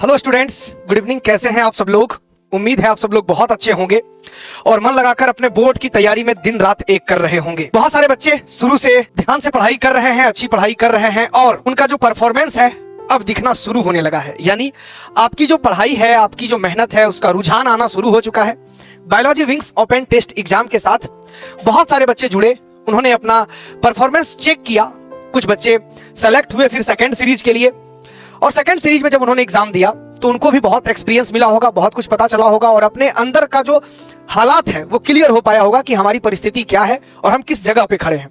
Hello students, good evening. कैसे हैं आप सब लोग? उम्मीद है आप सब लोग बहुत अच्छे होंगे और मन लगाकर अपने बोर्ड की तैयारी में दिन रात एक कर रहे होंगे। बहुत सारे बच्चे शुरू से ध्यान से पढ़ाई कर रहे हैं, अच्छी पढ़ाई कर रहे हैं और उनका जो परफॉर्मेंस है अब दिखना शुरू होने लगा है। यानी आपकी जो पढ़ाई है, आपकी जो मेहनत है, उसका रुझान आना शुरू हो चुका है। Biology wings open test exam के साथ बहुत सारे बच्चे जुड़े, उन्होंने अपना परफॉर्मेंस चेक किया। कुछ बच्चे सेलेक्ट हुए फिर सेकेंड सीरीज के लिए, और सेकंड सीरीज में जब उन्होंने एग्जाम दिया तो उनको भी बहुत एक्सपीरियंस मिला होगा, बहुत कुछ पता चला होगा और अपने अंदर का जो हालात है वो क्लियर हो पाया होगा कि हमारी परिस्थिति क्या है और हम किस जगह पे खड़े हैं।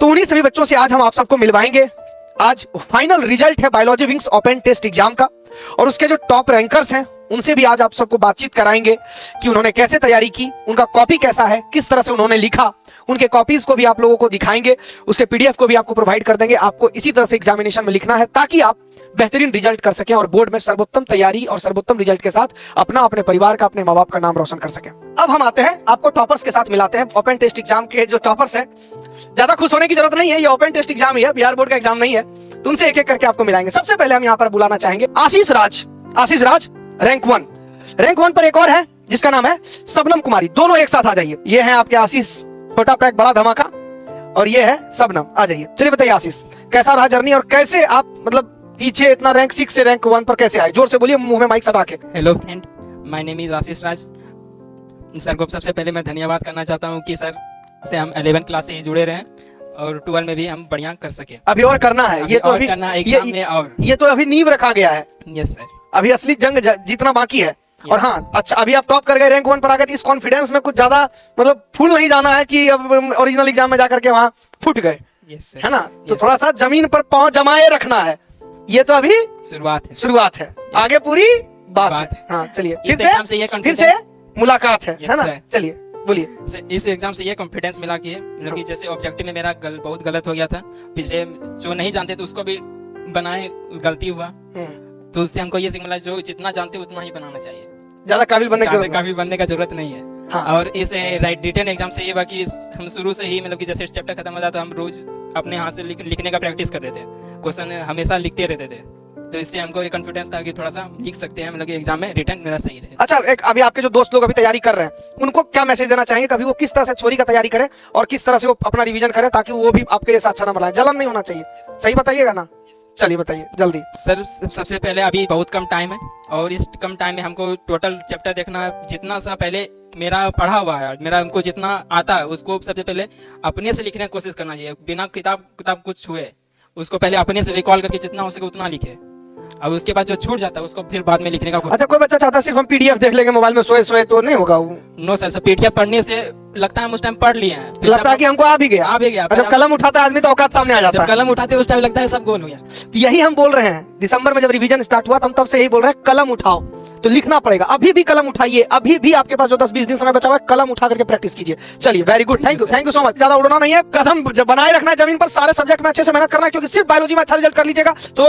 तो उन्हीं सभी बच्चों से आज हम आप सबको मिलवाएंगे। आज फाइनल रिजल्ट है biology wings open test exam का और उसके जो टॉप रैंकर्स हैं उनसे भी आज आप सबको बातचीत कराएंगे कि उन्होंने कैसे तैयारी की, उनका कॉपी कैसा है, किस तरह से उन्होंने लिखा। उनके कॉपीज को भी आप लोगों को दिखाएंगे, उसके पीडीएफ को भी आपको प्रोवाइड कर देंगे। आपको इसी तरह से एग्जामिनेशन में लिखना है ताकि आप बेहतरीन रिजल्ट कर सकें और बोर्ड में सर्वोत्तम तैयारी और सर्वोत्तम रिजल्ट के साथ अपना, अपने परिवार का, अपने माँ बाप का नाम रोशन कर सकें। अब हम आते हैं, आपको टॉपर्स के साथ मिलाते हैं। ओपन टेस्ट एग्जाम के जो टॉपर्स हैं, ज्यादा खुश होने की जरूरत नहीं है, ये ओपन टेस्ट एग्जाम ही है, बिहार बोर्ड का एग्जाम नहीं है। तो उनसे एक एक करके आपको मिलाएंगे। सबसे पहले हम यहाँ पर बुलाना चाहेंगे आशीष राज। आशीष राज रैंक 1। रैंक 1 पर एक और है जिसका नाम है शबनम कुमारी। दोनों एक साथ आ जाइए। ये है आपके आशीष, छोटा पैक बड़ा धमाका, और ये है शबनम। आ जाइए। चलिए बताइए आशीष, कैसा रहा जर्नी और कैसे आप मतलब पीछे इतना रैंक 6 से रैंक 1 पर कैसे आए? जोर से बोलिए, मुंह में माइक सटा के। Hello friend, my name is Ashish Raj. Sir को सबसे पहले मैं धन्यवाद करना चाहता हूँ कि सर से हम 11 क्लास से ही जुड़े रहे और 12 में भी हम बढ़िया कर सके। अभी और करना है, ये तो अभी ये तो अभी नींव रखा गया है। यस सर, अभी असली जंग जीतना बाकी है। और हाँ, अच्छा, अभी आप टॉप कर गए, रैंक 1 पर आ गए, तो इस कॉन्फिडेंस में कुछ ज्यादा मतलब फूल नहीं जाना है कि अब ओरिजिनल एग्जाम में जाकर के वहां फूट गए, है ना? तो थोड़ा सा जमीन पर पांव जमाए रखना है। ये तो अभी शुरुआत है, आगे पूरी बात है। हाँ चलिए, फिर से मुलाकात है ना? चलिए बोलिए। इस एग्जाम से ये कॉन्फिडेंस मिला कि मतलब कि जैसे ऑब्जेक्टिव में मेरा बहुत गलत हो गया था, पीछे जो नहीं जानते तो उसको भी बनाए, गलती हुआ तो उससे हमको ये सीख मिला जो जितना जानते उतना ही बनाना चाहिए, ज्यादा काबिल बनने का जरूरत नहीं है। हाँ। और इस रिटन एग्जाम से ये हुआ कि हम शुरू से ही मतलब कि जैसे चैप्टर खत्म हो जाता हम रोज अपने हाथ से लिखने का प्रैक्टिस करते थे, क्वेश्चन हमेशा लिखते रहते थे। तो इससे हमको एक कॉन्फिडेंस था कि थोड़ा सा लिख सकते हैं, मतलब कि एग्जाम में रिटन मेरा सही रहे। अच्छा, एक अभी आपके जो दोस्त लोग अभी तैयारी कर रहे हैं उनको क्या मैसेज देना चाहेंगे? कभी वो किस तरह से थ्योरी का तैयारी करें और किस तरह से वो अपना रिवीजन करें ताकि वो भी आपके जैसा अच्छा नंबर लाए? जलन नहीं होना चाहिए, सही बताइएगा ना? चलिए बताइए जल्दी। सर सबसे पहले अभी बहुत कम टाइम है और इस कम टाइम में हमको टोटल चैप्टर देखना है। जितना सा पहले मेरा पढ़ा हुआ है, मेरा हमको जितना आता है उसको सबसे पहले अपने से लिखने की कोशिश करना चाहिए, बिना किताब कुछ छुए। उसको पहले अपने से रिकॉल करके जितना हो सके उतना लिखे, अब उसके बाद जो छूट जाता है उसको फिर बाद में लिखने का कोशिश। अच्छा, कोई बच्चा चाहता है सिर्फ हम पीडीएफ देख लेंगे मोबाइल में सोए तो नहीं होगा? नो सर, पीडीएफ पढ़ने से लगता है हम उस टाइम पढ़ लिए हैं, लगता है कि हमको आ भी गया। जब कलम उठाता है आदमी तो औकात सामने आ जाता है। जब कलम उठाते उस टाइम लगता है सब गोल हो गया। तो यही हम बोल रहे हैं, दिसंबर में जब रिवीजन स्टार्ट हुआ हम तब से यही बोल रहे हैं, कलम उठाओ तो लिखना पड़ेगा। अभी भी कलम उठाइए, अभी भी आपके पास जो 10-20 दिन समय बचा हुआ है, कलम उठा करके प्रैक्टिस कीजिए। चलिए, very good, thank you so much. ज्यादा उड़ना नहीं है, कदम बनाए रखना है जमीन पर, सारे सब्जेक्ट में अच्छे से मेहनत करना है, क्योंकि सिर्फ बायोलॉजी में अच्छा रिजल्ट कर लीजिएगा तो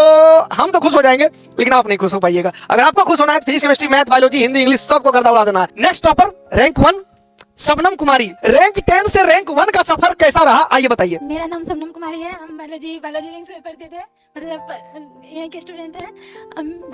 हम तो खुश हो जाएंगे लेकिन आप नहीं खुश हो पाइएगा। अगर आपको खुश होना है physics, chemistry, math, biology, Hindi, English सबको गर्दा उड़ा देना है। नेक्स्ट टॉपर रैंक 1 शबनम कुमारी। रैंक 10 से रैंक 1 का सफर कैसा रहा, आइए बताइए। मेरा नाम शबनम कुमारी है। हम बायोलॉजी विंग्स में पढ़ते थे, मतलब यहीं के स्टूडेंट हैं।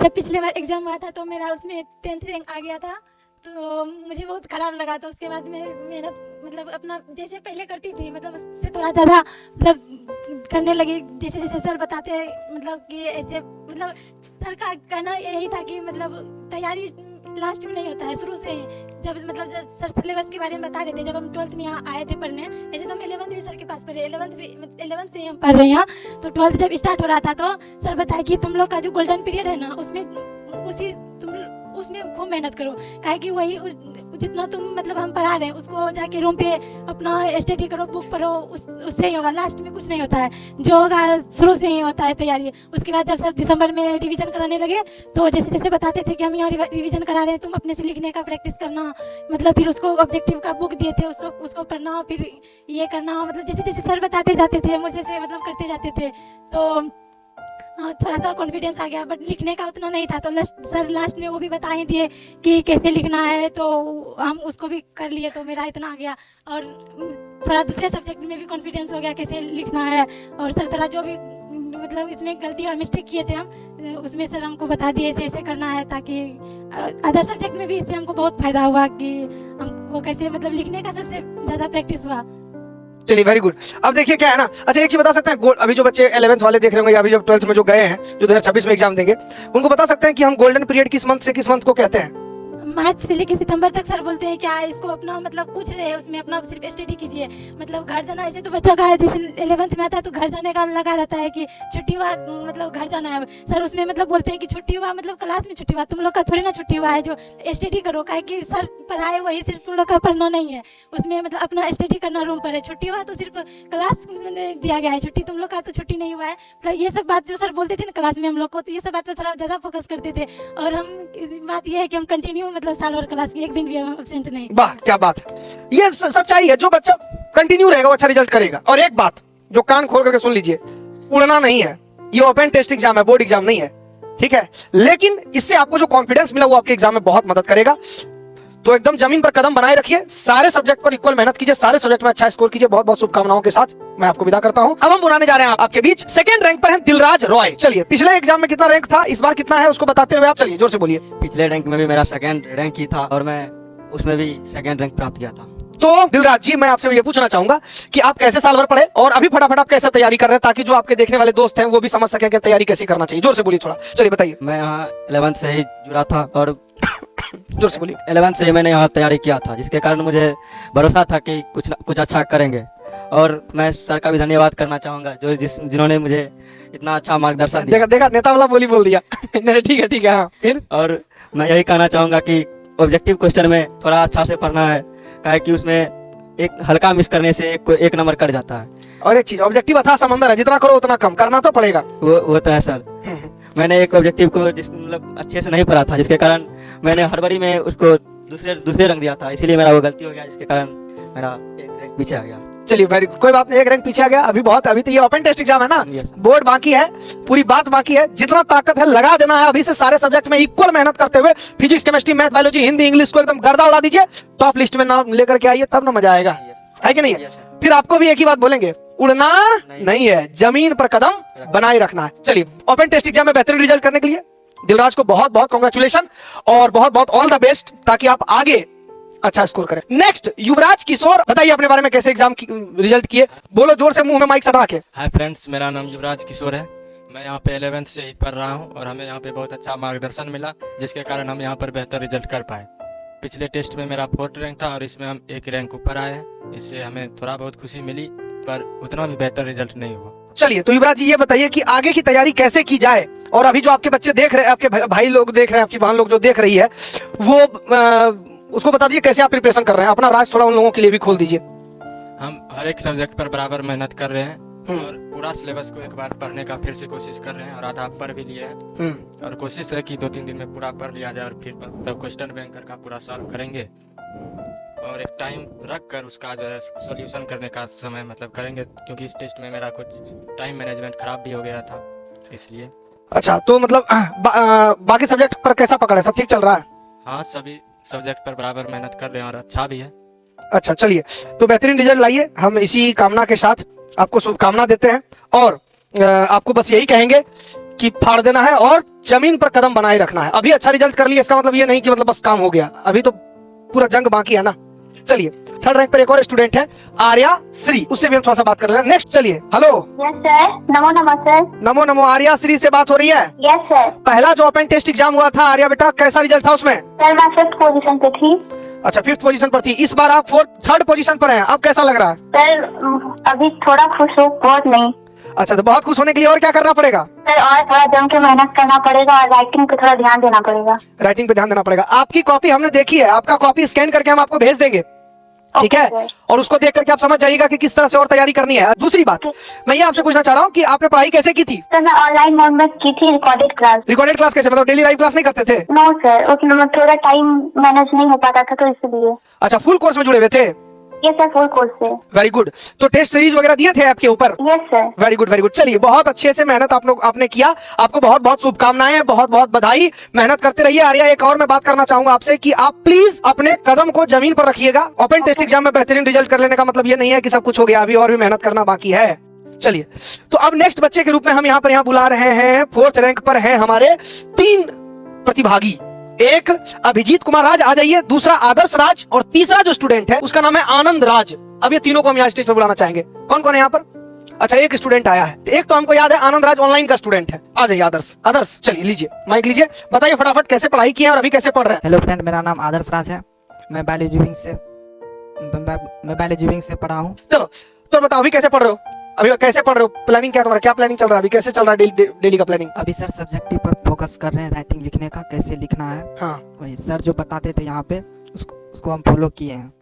जब पिछले बार एग्जाम हुआ था तो मेरा उसमें 10th रैंक आ गया था, तो मुझे बहुत खराब लगा। तो उसके बाद मैं मेहनत मतलब अपना जैसे पहले करती थी, मतलब उससे थोड़ा ज़्यादा मतलब करने लगी, जैसे जैसे सर बताते हैं, मतलब कि ऐसे मतलब सर का कहना यही था कि मतलब तैयारी लास्ट में नहीं होता है, शुरू से ही। जब मतलब सर सिलेबस के बारे में बता रहे थे, जब हम 12th में यहाँ आए थे पढ़ने, जैसे तो हम 11th भी सर के पास पढ़े, 11th से ही हम पढ़ रहे हैं यहाँ। तो 12th जब स्टार्ट हो रहा था तो सर बताया कि तुम लोग का जो गोल्डन पीरियड है ना, उसमें खूब मेहनत करो, काहे कि वही जितना तुम मतलब हम पढ़ा रहे हैं उसको जाके रूम पे अपना स्टडी करो, बुक पढ़ो, उससे ही होगा। लास्ट में कुछ नहीं होता है, जो होगा शुरू से ही होता है तैयारी। उसके बाद जब सर दिसंबर में रिवीजन कराने लगे तो जैसे जैसे बताते थे कि हम यहाँ रिवीजन करा रहे हैं, तुम अपने से लिखने का प्रैक्टिस करना, मतलब फिर उसको ऑब्जेक्टिव का बुक दिए थे, उसको पढ़ना, फिर ये करना, मतलब जैसे जैसे सर बताते जाते थे मुझे से मतलब करते जाते थे, तो थोड़ा सा कॉन्फिडेंस आ गया। बट लिखने का उतना नहीं था, तो सर लास्ट में वो भी बता ही दिए कि कैसे लिखना है, तो हम उसको भी कर लिए, तो मेरा इतना आ गया। और थोड़ा दूसरे सब्जेक्ट में भी कॉन्फिडेंस हो गया कैसे लिखना है, और सर तरह जो भी मतलब इसमें गलती और मिस्टेक किए थे हम, उसमें सर हमको बता दिए ऐसे ऐसे करना है, ताकि अदर सब्जेक्ट में भी इससे हमको बहुत फायदा हुआ कि हमको कैसे मतलब लिखने का सबसे ज़्यादा प्रैक्टिस हुआ। चलिए वेरी गुड। अब देखिए क्या है ना, अच्छा एक चीज बता सकते हैं, अभी जो बच्चे 11th वाले देख रहे होंगे या अभी जब 12th में जो गए हैं, जो 2026 में एग्जाम देंगे, उनको बता सकते हैं कि हम गोल्डन पीरियड किस मंथ से किस मंथ को कहते हैं? मार्च से लेकर सितंबर तक सर बोलते हैं क्या इसको अपना मतलब कुछ रहे उसमें अपना सिर्फ स्टडी कीजिए, मतलब घर जाना। ऐसे तो बच्चा का है जैसे 11th में आता है तो घर जाने का लगा रहता है कि छुट्टी हुआ मतलब घर जाना है, सर उसमें मतलब बोलते हैं कि छुट्टी हुआ मतलब क्लास में छुट्टी हुआ, तुम लोग का थोड़ी ना छुट्टी हुआ है, जो स्टडी करो, काहे कि सर पढ़ाए वही सिर्फ तुम लोग का पढ़ना नहीं है, उसमें मतलब अपना स्टडी करना रूम पर है। छुट्टी हुआ तो सिर्फ क्लास दिया गया है, छुट्टी तुम लोग का तो छुट्टी नहीं हुआ है। तो ये सब बात जो सर बोलते थे ना क्लास में हम लोग को, तो ये सब बात पर थोड़ा ज़्यादा फोकस करते थे। और हम बात ये है कि हम कंटिन्यू मतलब साल भर क्लास की एक दिन भी एब्सेंट नहीं। वाह क्या बात है, ये सच्चाई है। जो बच्चा कंटिन्यू रहेगा वो अच्छा रिजल्ट करेगा। और एक बात जो कान खोल करके सुन लीजिए, उड़ना नहीं है, ये ओपन टेस्ट एग्जाम है, बोर्ड एग्जाम नहीं है, ठीक है। लेकिन इससे आपको जो कॉन्फिडेंस मिला वो आपके एग्जाम में बहुत मदद करेगा। तो एकदम जमीन पर कदम बनाए रखिए, सारे सब्जेक्ट पर इक्वल मेहनत कीजिए, सारे सब्जेक्ट में अच्छा स्कोर कीजिए। बहुत बहुत शुभकामनाओं के साथ मैं आपको विदा करता हूं। अब हम बुलाने जा रहे हैं आपके बीच सेकंड रैंक पर हैं दिलराज रॉय। चलिए, पिछले एग्जाम में कितना रैंक था, इस बार कितना है उसको बताते हुए आप चलिए जोर से बोलिए। पिछले रैंक में भी मेरा सेकंड रैंक ही था और मैं उसमें भी सेकंड रैंक प्राप्त किया था। तो दिलराज जी, मैं आपसे ये पूछना चाहूंगा कि आप कैसे साल भर पढ़े और अभी फटाफट आप कैसे तैयारी कर रहे हैं, ताकि जो आपके देखने वाले दोस्त हैं वो भी समझ सके कि तैयारी कैसे करना चाहिए। जोर से बोलिए थोड़ा, चलिए बताइए। मैं यहाँ 11th से ही जुड़ा था और जोर से बोलिए। 11th से ही मैंने यहाँ तैयारी किया था, जिसके कारण मुझे भरोसा था कि कुछ अच्छा करेंगे। और मैं सर का भी धन्यवाद करना चाहूँगा जो जिन्होंने मुझे इतना अच्छा मार्गदर्शन दिया। देखा नेता वाला बोल दिया। नहीं ठीक है हाँ फिर। और मैं यही कहना चाहूँगा कि ऑब्जेक्टिव क्वेश्चन में थोड़ा अच्छा से पढ़ना है, काहे कि उसमें एक हल्का मिस करने से एक नंबर कट जाता है। और एक चीज, ऑब्जेक्टिव अथाह समंदर है, जितना करो उतना कम, करना तो पड़ेगा। वो तो है सर। मैंने एक ऑब्जेक्टिव को मतलब अच्छे से नहीं पढ़ा था, जिसके कारण मैंने हड़बड़ी में उसको दूसरे रंग दिया था, इसीलिए मेरा वो गलती हो गया, जिसके कारण मेरा एक रैंक पीछे आ गया। चलिए वेरी गुड, कोई बात नहीं, एक रैंक पीछे आ गया। अभी तो ये ओपन टेस्ट एग्जाम है ना, Yes. बोर्ड बाकी है, पूरी बात बाकी है। जितना ताकत है लगा देना है अभी से, सारे सब्जेक्ट में इक्वल मेहनत करते हुए physics, chemistry, math, biology, Hindi, English को एकदम गर्दा उड़ा दीजिए। टॉप लिस्ट में नाम लेकर के आइए, तब ना मजा आएगा, है कि नहीं है? फिर आपको भी एक ही बात बोलेंगे, उड़ना नहीं है, जमीन पर कदम बनाए रखना है। चलिए, ओपन टेस्ट एग्जाम में बेहतरीन रिजल्ट करने के लिए दिलराज को बहुत बहुत कांग्रेचुलेशन और बहुत बहुत ऑल द बेस्ट, ताकि आप आगे अच्छा स्कोर करें। नेक्स्ट युवराज किशोर, बताइए अपने बारे में, कैसे एग्जाम की रिजल्ट किए, बोलो जोर से, मुंह में माइक सटा के। हाय फ्रेंड्स, मेरा नाम युवराज किशोर है। मैं यहाँ पे 11th से ही पढ़ रहा हूँ और हमें यहाँ पे बहुत अच्छा मार्गदर्शन मिला, जिसके कारण हम यहाँ पर बेहतर रिजल्ट कर पाए। पिछले टेस्ट में मेरा 4th रैंक था और इसमें हम एक रैंक ऊपर आए हैं। इससे हमें थोड़ा बहुत खुशी मिली, पर उतना भी बेहतर रिजल्ट नहीं हुआ। चलिए, तो युवराज जी ये बताइए कि आगे की तैयारी कैसे की जाए, और अभी जो आपके बच्चे देख रहे हैं, आपके भाई लोग देख रहे हैं, आपकी बहन लोग जो देख रही है, वो उसको बता दीजिए कैसे आप प्रिपरेशन कर रहे हैं। अपना राज थोड़ा उन लोगों के लिए भी खोल दीजिए। हम हर एक सब्जेक्ट पर बराबर मेहनत कर रहे हैं और पूरा सिलेबस को एक बार पढ़ने का फिर से कोशिश कर रहे हैं और आधा पढ़ भी लिए हैं। और कोशिश है कि 2-3 दिन में पूरा पढ़ लिया जाए और फिर तब क्वेश्चन बैंकर का पूरा सॉल्व करेंगे और एक टाइम रख कर उसका जो है सॉल्यूशन करने का समय मतलब करेंगे, क्योंकि इस टेस्ट में मेरा कुछ टाइम मैनेजमेंट खराब भी हो गया था, इसलिए। अच्छा, तो मतलब बाकी सब्जेक्ट पर कैसा पकड़ है, सब ठीक चल रहा है? हाँ, सभी सब्जेक्ट पर बराबर मेहनत कर रहे हैं और अच्छा भी है। अच्छा चलिए, तो बेहतरीन रिजल्ट लाइए, हम इसी कामना के साथ आपको शुभकामना देते हैं और आपको बस यही कहेंगे कि फाड़ देना है और जमीन पर कदम बनाए रखना है। अभी अच्छा रिजल्ट कर लिया, इसका मतलब ये नहीं कि मतलब बस काम हो गया, अभी तो पूरा जंग बाकी है ना। चलिए, 3rd रैंक पर एक और स्टूडेंट है आर्या श्री, उससे भी हम थोड़ा सा बात कर रहे हैं। नेक्स्ट, चलिए। हेलो। यस सर, नमो नमः सर। नमो नमो, आर्या श्री से बात हो रही है? Yes sir. पहला जो ओपन टेस्ट एग्जाम हुआ था आर्या बेटा, कैसा रिजल्ट था उसमें? सर मैं 5th पोजीशन पे थी। अच्छा, 5th पोजीशन पर थी, इस बार आप 3rd पोजीशन पर हैं, अब कैसा लग रहा है? सर अभी थोड़ा खुश हूँ, बहुत नहीं। अच्छा, तो बहुत खुश होने के लिए और क्या करना पड़ेगा? सर और थोड़ा जम के मेहनत करना पड़ेगा और राइटिंग पे थोड़ा ध्यान देना पड़ेगा। राइटिंग पे ध्यान देना पड़ेगा। आपकी कॉपी हमने देखी है, आपका कॉपी स्कैन करके हम आपको भेज देंगे, ठीक है? सर। और उसको देख करके आप समझ जाइएगा कि किस तरह से और तैयारी करनी है। दूसरी बात, मैं ये आपसे पूछना चाह रहा हूँ कि आपने पढ़ाई कैसे की थी? सर मैं ऑनलाइन मोड में की थी, रिकॉर्डेड क्लास। रिकॉर्डेड क्लास कैसे, मतलब डेली लाइव क्लास नहीं करते थे? नो सर, उसमें थोड़ा टाइम मैनेज नहीं हो पाता था, तो इसलिए। अच्छा, फुल कोर्स में जुड़े हुए थे? यस सर, फुल कोर्स से। Very good. तो टेस्ट सीरीज वगैरह दिए थे आपके ऊपर? Yes sir. Very good very good. चलिए, बहुत अच्छे से मेहनत आपने किया, आपको बहुत बहुत शुभकामनाएं, बहुत बहुत बधाई, मेहनत करते रहिए। आर्या, एक और मैं बात करना चाहूंगा आपसे कि आप प्लीज अपने कदम को जमीन पर रखिएगा। ओपन टेस्ट एग्जाम में बेहतरीन रिजल्ट कर लेने का मतलब ये नहीं है कि सब कुछ हो गया, अभी और भी मेहनत करना बाकी है। चलिए, तो अब नेक्स्ट बच्चे के रूप में हम यहाँ बुला रहे हैं, 4th रैंक पर हैं हमारे 3 प्रतिभागी। एक अभिजीत कुमार राज, आ जाइए। दूसरा आदर्श राज, और तीसरा जो स्टूडेंट है उसका नाम है आनंद राज। अब ये तीनों को हम यहाँ स्टेज पर बुलाना चाहेंगे। कौन कौन है यहाँ पर? अच्छा, एक स्टूडेंट आया है, तो एक तो हमको याद है आनंद राज ऑनलाइन का स्टूडेंट है। आ जाइए आदर्श। आदर्श चलिए, लीजिए माइक लीजिए, बताइए फटाफट कैसे पढ़ाई की है और अभी कैसे पढ़ रहे हैं। हेलो फ्रेंड, मेरा नाम आदर्श राज है। मैं बायोलॉजी विंग से पढ़ा हूँ। चलो तो बताओ अभी कैसे पढ़ रहे हो? अभी कैसे पढ़ रहे हो? प्लानिंग क्या तुम्हारा? क्या प्लानिंग चल रहा है अभी? कैसे चल रहा है डेली का प्लानिंग? अभी सर सब्जेक्टिव पर फोकस कर रहे हैं, राइटिंग लिखने का कैसे लिखना है। हाँ, वही सर जो बताते थे यहाँ पे, उसको हम फॉलो किए हैं।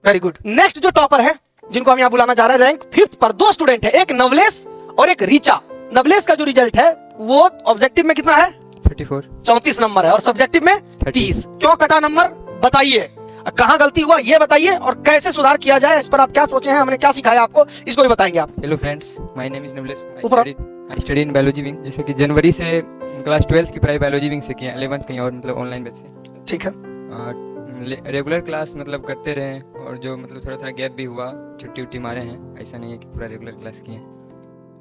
Very good. नेक्स्ट जो टॉपर है, जिनको हम यहाँ बुलाना चाह रहे हैं, रैंक 5th पर 2 स्टूडेंट है, एक नवलेश और एक रीचा। नवलेश का जो रिजल्ट है वो ऑब्जेक्टिव में कितना है? 34 नंबर है, और सब्जेक्टिव में 30। क्यों कटा नंबर बताइए, कहाँ गलती हुआ ये बताइए, और कैसे सुधार किया जाए इस पर आप क्या सोचे हैं, हमने क्या सिखाया आपको, इसको भी बताएंगे आप। Hello friends, my name is Navlesh. ऊपर I study in biology wing. जैसे कि जनवरी से क्लास 12th की पढ़ाई बायोलॉजी विंग से की है, 11th कहीं और मतलब ऑनलाइन बैच से। ठीक है। रेगुलर क्लास मतलब करते रहे, और जो मतलब थोड़ा थोड़ा गैप भी हुआ, छुट्टी उट्टी मारे हैं, ऐसा नहीं है कि पूरा रेगुलर क्लास किए हैं।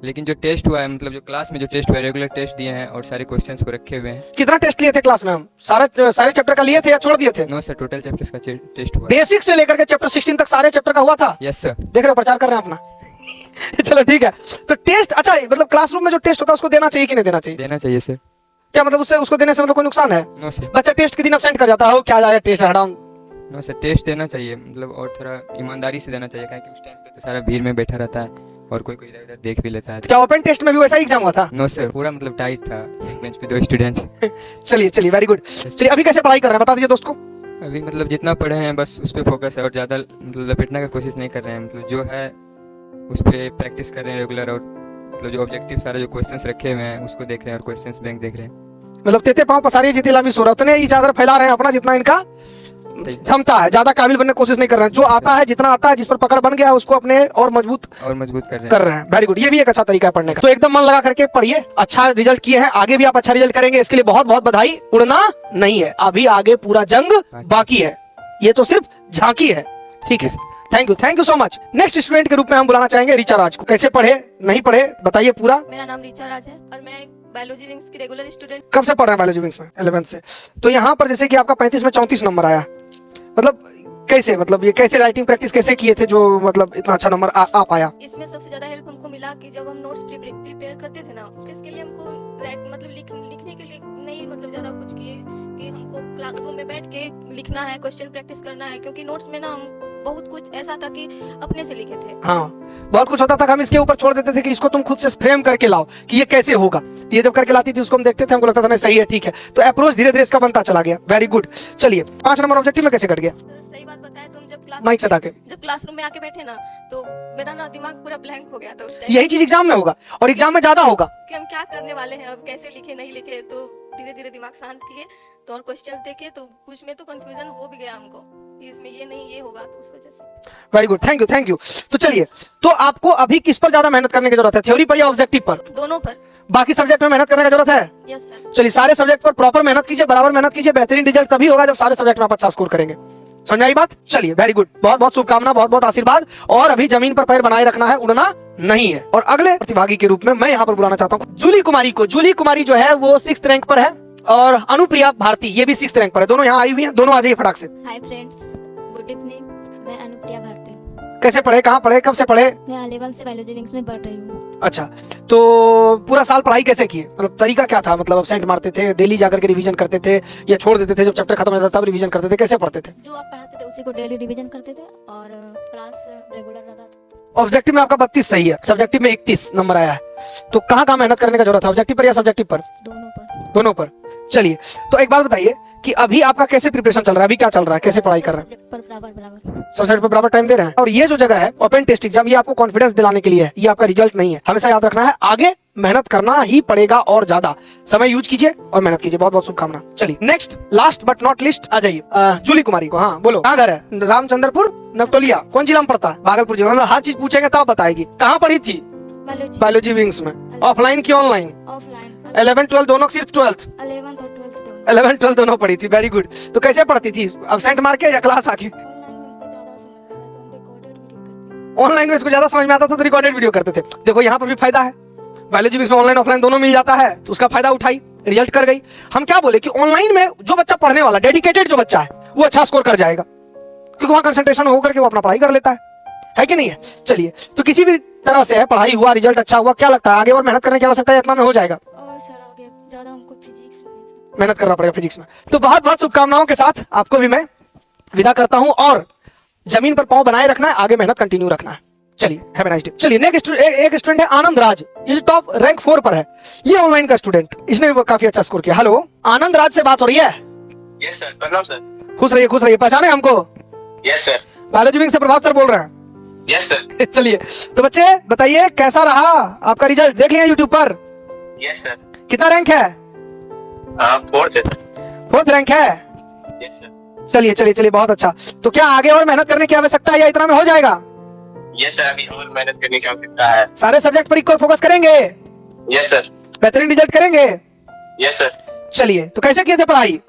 लेकिन जो टेस्ट हुआ है, मतलब जो क्लास में जो टेस्ट हुआ है, रेगुलर टेस्ट दिए हैं और सारे क्वेश्चंस को रखे हुए हैं। कितना टेस्ट लिए थे क्लास में? हम सारे चैप्टर का लिए थे या छोड़ दिए थे? नो सर, टोटल चैप्टर्स का टेस्ट हुआ। बेसिक से लेकर के चैप्टर 16 तक सारे चैप्टर का हुआ था? Yes sir. देख रहे हो, प्रचार कर रहे हैं अपना। चलो ठीक है। तो टेस्ट, अच्छा मतलब क्लासरूम में जो टेस्ट होता है उसको देना चाहिए कि नहीं देना चाहिए? देना चाहिए सर। क्या मतलब उससे उसको देने से मतलब कोई नुकसान है? No sir. बच्चा टेस्ट के दिन अब्सेंट कर जाता है, क्या जाएगा टेस्ट हटाओ। नो सर, टेस्ट देना चाहिए, मतलब और थोड़ा ईमानदारी से देना चाहिए, क्योंकि उस टाइम पे तो सारा भीड़ में बैठा रहता है और कोई कोई इधर उधर देख भी लेता है। क्या ओपन टेस्ट में भी वैसा एग्जाम हुआ था? नो सर, पूरा मतलब टाइट था, एक बेंच पे 2 स्टूडेंट्स। चलिए चलिए, वेरी गुड। चलिए अभी कैसे पढ़ाई कर रहे हैं बता दीजिए दोस्त को। अभी मतलब जितना पढ़े हैं बस उस पर फोकस है, और ज़्यादा मतलब लपेटने का कोशिश नहीं कर रहे हैं, मतलब जो है उस पर प्रैक्टिस कर रहे हैं रेगुलर, और मतलब जो ऑब्जेक्टिव सारे जो क्वेश्चंस रखे हुए हैं उसको देख रहे हैं, और क्वेश्चंस बैंक देख रहे हैं। मतलब तेते पाँव पसारिए जितनी लंबी सो रहा है, उतने ही चादर फैला रहे हैं अपना, जितना इनका क्षमता है। ज्यादा काबिल बनने की कोशिश नहीं कर रहे हैं, जो आता है जितना आता है, जिस पर पकड़ बन गया है उसको अपने और मजबूत कर रहे हैं। वेरी गुड, ये भी एक अच्छा तरीका है पढ़ने का। तो एकदम मन लगा करके पढ़िए, अच्छा रिजल्ट किए हैं, आगे भी आप अच्छा रिजल्ट करेंगे, इसके लिए बहुत बहुत बधाई। उड़ना नहीं है, अभी आगे पूरा जंग बाकी है, ये तो सिर्फ झांकी है। ठीक है, thank you so much. Next student के रूप में हम बुलाना चाहेंगे रीचा राज को। कैसे पढ़े, नहीं पढ़े, बताइए पूरा। मेरा नाम रीचा राज है और मैं बायोलॉजी विंग्स की रेगुलर स्टूडेंट। कब से पढ़ रहे हैं बायोलॉजी विंग्स में? 11th से। तो यहाँ पर जैसे कि आपका 35 में 34 नंबर आया, मतलब कैसे, मतलब ये कैसे राइटिंग प्रैक्टिस कैसे किए थे जो मतलब इतना अच्छा नंबर आ पाया? इसमें सबसे ज्यादा हेल्प हमको मिला कि जब हम नोट्स प्रिपेयर करते थे ना, तो इसके लिए हमको मतलब लिखने के लिए नहीं मतलब ज्यादा कुछ किए कि हमको क्लासरूम में बैठ के लिखना है, क्वेश्चन प्रैक्टिस करना है, क्योंकि नोट्स में ना हम बहुत कुछ ऐसा था कि अपने से लिखे थे। हाँ, बहुत कुछ होता था, हम इसके ऊपर छोड़ देते थे कि इसको तुम खुद से फ्रेम करके लाओ कि ये कैसे होगा। ये जब करके लाती थी उसको हम देखते थे, हमको लगता था नहीं सही है, ठीक है। तो अप्रोच धीरे धीरे इसका बनता चला गया। Very good. चलिए 5 नंबर ऑब्जेक्टिव में कैसे कट गया? तो सही बात बताया, तुम जब माइक से डाके जब क्लासरूम में आके बैठे ना, तो मेरा ना दिमाग पूरा ब्लैंक हो गया था उस टाइम। यही चीज एग्जाम में होगा, और एग्जाम में ज्यादा होगा कि हम क्या करने वाले हैं, अब कैसे लिखे नहीं लिखे। तो धीरे धीरे दिमाग शांत किए, तो और क्वेश्चंस देखे, तो कुछ में तो कंफ्यूजन हो भी गया हमको कि इसमें ये नहीं ये होगा, तो उस वजह से। Very good, thank you. तो चलिए, तो आपको अभी किस पर ज्यादा मेहनत करने की जरूरत है, थ्योरी पर या ऑब्जेक्टिव पर? दोनों पर। बाकी सब्जेक्ट में मेहनत करने की जरूरत है? Yes sir. चलिए सारे सब्जेक्ट पर प्रॉपर मेहनत कीजिए, बराबर मेहनत कीजिए, बेहतरीन रिजल्ट तभी होगा जब सारे सब्जेक्ट में आप अच्छा स्कोर करेंगे। समझ आई बात? चलिए वेरी गुड, बहुत बहुत शुभकामना, बहुत बहुत आशीर्वाद। और अभी जमीन पर पैर बनाए रखना है, उड़ना नहीं है। और अगले प्रतिभागी के रूप में मैं यहाँ पर बुलाना चाहता हूँ जूली कुमारी को। जूली कुमारी जो है वो 6th रैंक पर है, और अनुप्रिया भारती ये भी 6th रैंक पर है। दोनों यहाँ आई हुई हैं, दोनों आ जाइए फटाक से। Hi friends, good evening. मैं अनुप्रिया भारती। कैसे पढ़े, कहाँ पढ़े, कब से पढ़े? मैं 11th से बायोलॉजी विंग्स में पढ़ रही हूँ। अच्छा, तो पूरा साल पढ़ाई कैसे किए, मतलब तरीका क्या था? मतलब अब्सेंट मारते थे, डेली जाकर के रिवीजन करते थे, या छोड़ देते थे जब चैप्टर खत्म हो जाता तब रिवीजन करते थे, कैसे पढ़ते थे? जो आप पढ़ाते थे उसी को डेली रिवीजन करते थे, और क्लास रेगुलर रहता था। ऑब्जेक्टिव में आपका 32 सही है, सब्जेक्टिव में 31 नंबर आया है। तो कहाँ कहाँ मेहनत करने का जरूरत है, ऑब्जेक्टिव पर या सब्जेक्टिव पर? दोनों पर। दोनों पर। चलिए, तो एक बात बताइए कि अभी आपका कैसे प्रिपरेशन चल रहा है, अभी क्या चल रहा है, कैसे पढ़ाई कर रहे हैं? सब्जेक्ट पर बराबर सब्जेक्ट पर बराबर टाइम दे रहे हैं। और ये जो जगह है ओपन टेस्ट एग्जाम, ये आपको कॉन्फिडेंस दिलाने के लिए है, ये आपका रिजल्ट नहीं है। हमेशा याद रखना है, आगे मेहनत करना ही पड़ेगा, और ज्यादा समय यूज कीजिए और मेहनत कीजिए। बहुत बहुत शुभकामना। चलिए next, last but not least आ जाइए जूली कुमारी को। हाँ बोलो, कहाँ घर है? रामचंद्रपुर नवटोलिया। कौन जिला में पड़ता है? भागलपुर जिला। मतलब हर चीज पूछेंगे तब बताएगी। कहाँ पढ़ी थी? बायोलॉजी विंग्स में। ऑफलाइन की ऑनलाइन? ऑफलाइन। 11 12 दोनों, सिर्फ 12th? 11th और 12th दोनों। 11 12 दोनों पढ़ी थी। Very good. तो कैसे पढ़ती थी, अब्सेंट मार के या क्लास आके? ऑनलाइन में इसको ज्यादा समझ में आता था तो रिकॉर्डेड वीडियो करते थे। देखो यहाँ पर भी फायदा है, बायोलॉजी में ऑनलाइन ऑफलाइन दोनों मिल जाता है, तो उसका फायदा उठाई, रिजल्ट कर गई। हम क्या बोले कि ऑनलाइन में जो बच्चा पढ़ने वाला डेडिकेटेड जो बच्चा है वो अच्छा स्कोर कर जाएगा, क्योंकि वहां कंसंट्रेशन होकर के वो अपना पढ़ाई कर लेता है कि नहीं है। चलिए, तो किसी भी तरह से है, पढ़ाई हुआ, रिजल्ट अच्छा हुआ, क्या लगता है आगे और मेहनत करने की आवश्यकता है, इतना में हो जाएगा? और सर आगे ज़्यादा हमको फिजिक्स में मेहनत करना पड़ेगा फिजिक्स में। तो बहुत बहुत शुभकामनाओं के साथ आपको भी मैं विदा करता हूं, और जमीन पर पांव बनाए रखना है, आगे मेहनत कंटिन्यू रखना है। चलिए, हैव अ नाइस डे। चलिए, नेक्स्ट एक स्टूडेंट है आनंद राज, ये टॉप रैंक 4 पर है, ये ऑनलाइन का स्टूडेंट, इसने भी काफी अच्छा स्कोर किया। हेलो, आनंद राज से बात हो रही है? यस सर, प्रणाम सर। खुश रहिए, खुश रहिए। पहचाने हमको? Yes sir. बायोलॉजी विंग से प्रभात सर बोल रहे हैं। Yes sir. चलिए, तो बच्चे बताइए कैसा रहा आपका रिजल्ट? देख लिया यूट्यूब पर? Yes sir. कितना रैंक है? 4th है। 4th रैंक है? Yes sir. चलिए चलिए चलिए, बहुत अच्छा। तो क्या आगे और मेहनत करने की आवश्यकता है या इतना में हो जाएगा? यस सर, अभी और मेहनत करने की आवश्यकता है। सारे सब्जेक्ट पर इक्वल फोकस करेंगे? Yes sir. बेहतरीन रिजल्ट करेंगे? Yes sir. चलिए, तो कैसे किए थे पढ़ाई?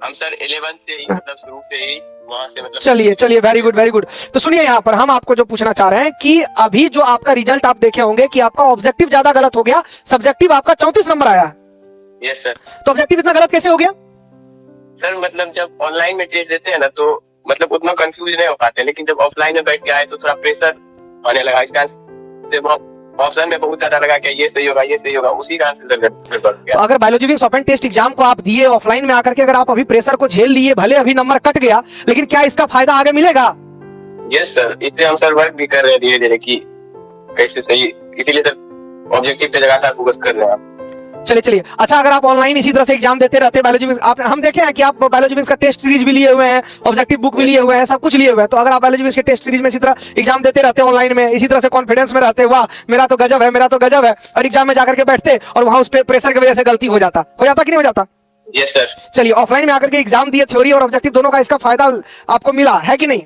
हम सर 11 से ही, मतलब शुरू से ही वहां से, मतलब। चलिए चलिए, वेरी गुड वेरी गुड। तो सुनिए, यहाँ पर हम आपको जो पूछना चाह रहे हैं कि अभी जो आपका रिजल्ट आप देखे होंगे कि आपका ऑब्जेक्टिव ज्यादा गलत हो गया, सब्जेक्टिव आपका 34 नंबर आया। Yes sir. तो ऑब्जेक्टिव इतना गलत कैसे हो गया? सर मतलब जब ऑनलाइन में टेस्ट देते हैं ना, तो मतलब उतना कंफ्यूज नहीं हो पाते, लेकिन जब ऑफलाइन में बैठ के आए तो थोड़ा प्रेशर आने लगा। इसका ऑप्शन में बहुत ज्यादा लगा कि ये सही होगा, ये सही होगा, उसी कारण से सर बढ़ गया। तो अगर biology wing open test exam को आप दिए ऑफलाइन में आकर के, अगर आप अभी प्रेशर को झेल लिए, भले अभी नंबर कट गया, लेकिन क्या इसका फायदा आगे मिलेगा? यस सर, इसलिए हम सर वर्क भी कर रहे हैं धीरे धीरे कि कैसे सही, इसीलिए सर ऑब्जेक्टिव पे लगातार फोकस कर रहे हैं। चलिए चलिए, अच्छा, अगर आप ऑनलाइन इसी तरह से एग्जाम देते रहते बायोलॉजी विंग, आप हम देखे हैं कि आप बायोलॉजी विंग का टेस्ट सीरीज भी लिए हुए हैं, ऑब्जेक्टिव बुक भी लिए हुए हैं, सब कुछ लिए हुए हैं। तो अगर आप बायोलॉजी विंग के टेस्ट सीरीज में इसी तरह एग्जाम देते रहते ऑनलाइन में, इसी तरह से कॉन्फिडेंस में रहते, वाह मेरा तो गजब है, मेरा तो गजब है, और एग्जाम में जाकर के बैठते और वहां उस पे प्रेशर की वजह से गलती हो जाता कि नहीं हो जाता? Yes sir. चलिए, ऑफलाइन में आकर के एग्जाम दिए, थ्योरी और ऑब्जेक्टिव दोनों का इसका फायदा आपको मिला है कि नहीं?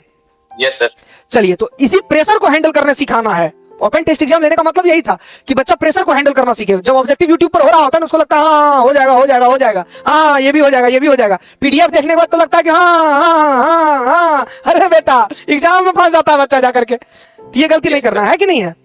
Yes sir. चलिए, तो इसी प्रेशर को हैंडल करने सिखाना है। ओपन टेस्ट एग्जाम लेने का मतलब यही था कि बच्चा प्रेशर को हैंडल करना सीखे। जब ऑब्जेक्टिव यूट्यूब पर हो रहा होता है ना, उसको लगता है हाँ हो जाएगा हो जाएगा हो जाएगा, हाँ ये भी हो जाएगा ये भी हो जाएगा। पीडीएफ देखने के बाद तो लगता है कि हाँ हाँ हाँ हाँ, अरे बेटा एग्जाम में फंस जाता है बच्चा जाकर के। तो ये गलती नहीं करना है कि नहीं है?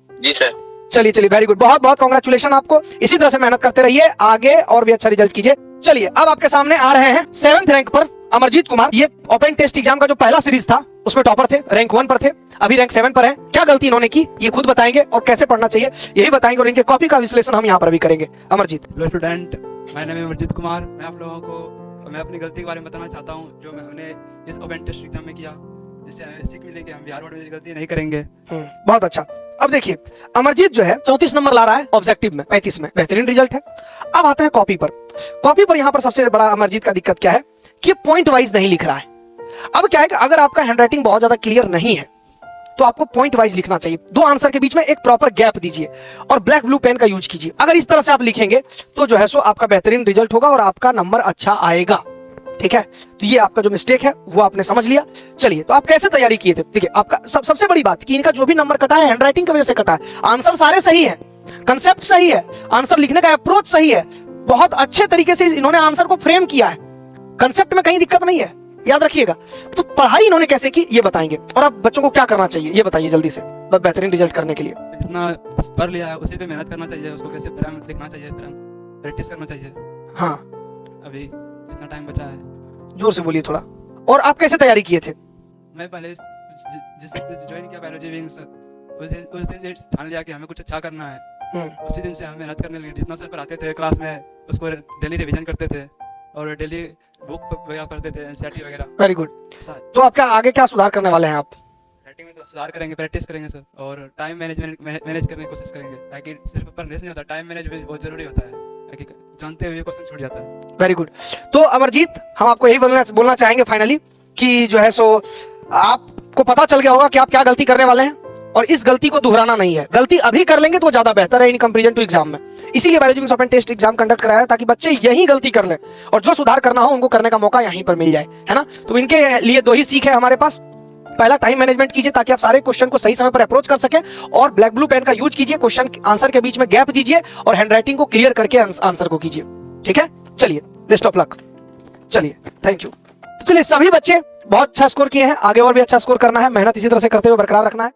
जी सर। चलिए चलिए, वेरी गुड, बहुत बहुत कांग्रेचुलेशन आपको। इसी तरह से मेहनत करते रहिए, आगे और भी अच्छा रिजल्ट कीजिए। चलिए, अब आपके सामने आ रहे हैं 7th रैंक पर अमरजीत कुमार। ये ओपन टेस्ट एग्जाम का जो पहला सीरीज था उसमें टॉपर थे, रैंक 1 पर थे, अभी रैंक 7 पर है। क्या गलती इन्होंने की ये खुद बताएंगे, और कैसे पढ़ना चाहिए यही बताएंगे, और इनके कॉपी का विश्लेषण हम यहाँ पर भी करेंगे। Amarjeet. Hello student, my name है अमरजीत कुमार। मैं आप लोगों को मैं अपनी गलती के बारे में बताना चाहता हूँ जो मैंने इस ओपन टेस्ट एग्जाम में किया, जिससे हमें सीख मिले कि हम बिहार बोर्ड में गलती नहीं करेंगे। बहुत अच्छा। अब देखिए, अमरजीत जो है 34 नंबर ला रहा है ऑब्जेक्टिव में, 35 में, बेहतरीन रिजल्ट है। अब आता है कॉपी पर। कॉपी पर यहाँ पर सबसे बड़ा अमरजीत का दिक्कत क्या है कि पॉइंट वाइज नहीं लिख रहा है। अब क्या है कि अगर आपका हैंडराइटिंग बहुत ज्यादा क्लियर नहीं है तो आपको पॉइंट वाइज लिखना चाहिए। 2 आंसर के बीच में एक प्रॉपर गैप दीजिए और ब्लैक ब्लू पेन का यूज कीजिए। अगर इस तरह से आप लिखेंगे तो जो है सो आपका बेहतरीन रिजल्ट होगा और आपका नंबर अच्छा आएगा। ठीक है, तो ये आपका जो मिस्टेक है वो आपने समझ लिया। चलिए, तो आप कैसे तैयारी किए थे? देखिए, आपका सबसे बड़ी बात कि इनका जो भी नंबर कटा है हैंडराइटिंग की वजह से कटा है। आंसर सारे सही है, कंसेप्ट सही है, आंसर लिखने का अप्रोच सही है, बहुत अच्छे तरीके से इन्होंने आंसर को फ्रेम किया है, कंसेप्ट में कहीं दिक्कत नहीं है, याद रखिएगा। तो पढ़ाई इन्होंने कैसे की ये बताएंगे, और अब बच्चों को क्या करना चाहिए ये बताइए जल्दी से बेहतरीन रिजल्ट करने के लिए। जितना पढ़ लिया है उसी पे मेहनत करना चाहिए, उसको कैसे लिखना चाहिए, प्रैक्टिस करना चाहिए। हाँ, अभी जितना टाइम बचा है। जोर से बोलिए थोड़ा। और आप कैसे तैयारी किए थे? मैं पहले जिससे ज्वाइन किया बायोलॉजी विंग्स, उस दिन ठान लिया कि हमें कुछ अच्छा करना है। उसी दिन से हम मेहनत करने लगे। जितना सर पढ़ाते थे क्लास में उसको डेली रिवीजन करते थे और डेली बुक वगैरह पढ़ते थे, एनसीईआरटी वगैरह। Very good. तो आप क्या आगे क्या सुधार करने वाले हैं? आप राइटिंग में तो सुधार करेंगे, प्रैक्टिस करेंगे सर, और टाइम मैनेज करने की कोशिश करेंगे, ताकि सिर्फ पढ़ने से नहीं होता, टाइम मैनेज भी बहुत जरूरी होता है, ताकि जानते हुए क्वेश्चन छूट जाता है। Very good. तो अमरजीत, हम आपको यही बोलना चाहेंगे फाइनली कि जो है सो आपको पता चल गया होगा कि आप क्या गलती करने वाले हैं, और इस गलती को दोहराना नहीं है। गलती अभी कर लेंगे तो ज्यादा बेहतर है इन कंपैरिजन टू एग्जाम में। इसीलिए biology wing open test exam conduct कराया है, ताकि बच्चे यही गलती कर लें और जो सुधार करना हो उनको करने का मौका यहीं पर मिल जाए, है ना। तो इनके लिए 2 ही सीख है हमारे पास। पहला, टाइम मैनेजमेंट कीजिए ताकि आप सारे क्वेश्चन को सही समय पर अप्रोच कर सके, और ब्लैक ब्लू पेन का यूज कीजिए, क्वेश्चन आंसर के बीच में गैप दीजिए और हैंडराइटिंग को क्लियर करके आंसर को कीजिए। ठीक है, चलिए, बेस्ट ऑफ लक। चलिए, थैंक यू। तो चलिए, सभी बच्चे बहुत अच्छा स्कोर किए हैं, आगे और भी अच्छा स्कोर करना है, मेहनत इसी तरह से करते हुए बरकरार रखना है।